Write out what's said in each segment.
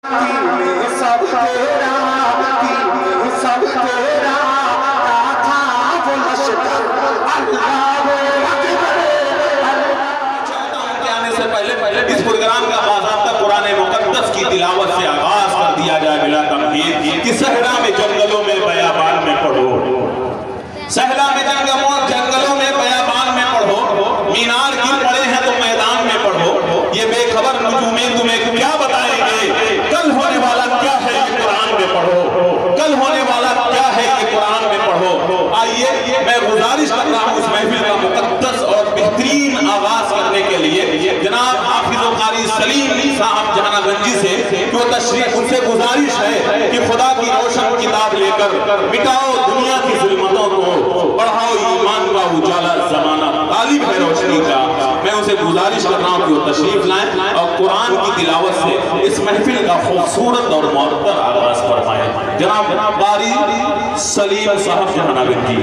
सब तेरा सब तेरा था वो लश्कर आने से पहले इस प्रोग्राम का बाज़ाब्ता कुरान मुक़द्दस की तिलावत से आगाज कर दिया जाए बिला तमहीद कि सहरा में जंगलों में बयाबान में पढ़ो, सहरा में जंगलों में बयाबान में पढ़ो, मीनार गिर पड़े हैं तो मैदान में पढ़ो, ये बेखबर नुजूमें तुम्हें क्या बताएंगे, कल होने वाला क्या है ये कुरान में पढ़ो, कल होने वाला क्या है ये कुरान में पढ़ो। आइए मैं गुजारिश कर रहा हूँ इस महफिल का मुक़द्दस और बेहतरीन आगाज करने के लिए जनाब हाफिज़ कारी सलीम साहब जहानागंजी से जो तशरीफ, उनसे गुजारिश है कि खुदा की रोशन किताब लेकर मिटाओ दुनिया की जुल्मतों को, बढ़ाओ ईमान का उजाला, जमाना तालिब है रोशनी का। मैं उनसे गुजारिश कर रहा हूँ कि वो तशरीफ लाएं और कुरान की तिलावत से इस महफिल का खूबसूरत और मुअत्तर आगाज फरमाएं। जनाब कारी सलीम साहब जहानागंजी।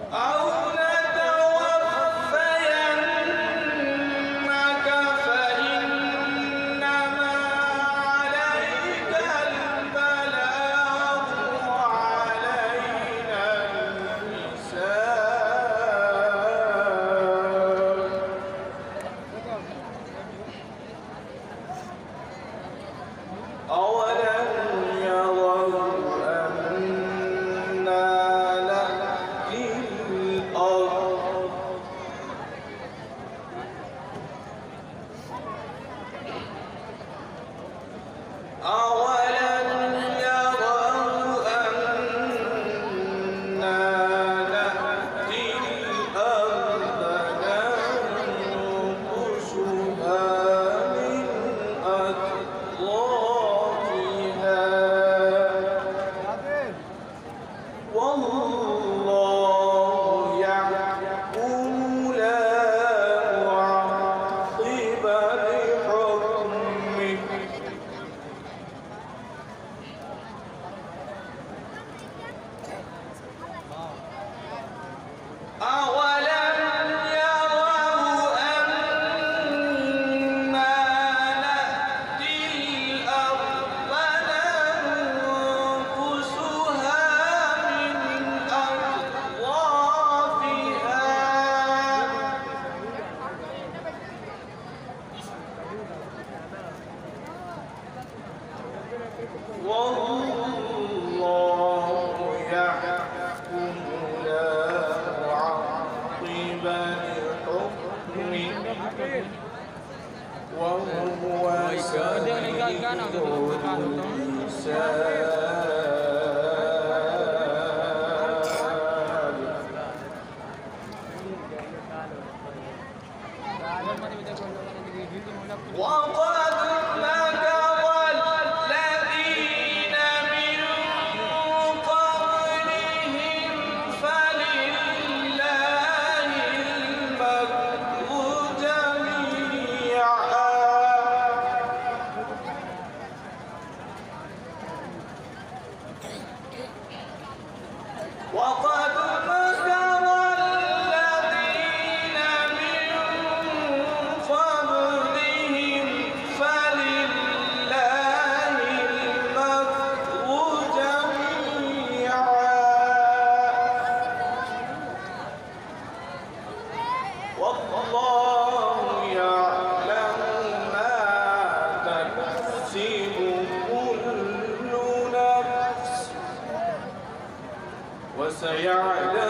أو نتوفى أطرافها والله يحكم لا معقب لحكمه أولم يروا أنا نأتي الأرض ننقصها من أطرافها والله يحكم لا معقب لحكمه وهو سريع الحساب وقد مكر الذين من قبلهم فلله المكر جميعا وقد مكر الذين من قبلهم فلله المكر جميعا والله يعلم ما تكسب كل نفس وسيعلم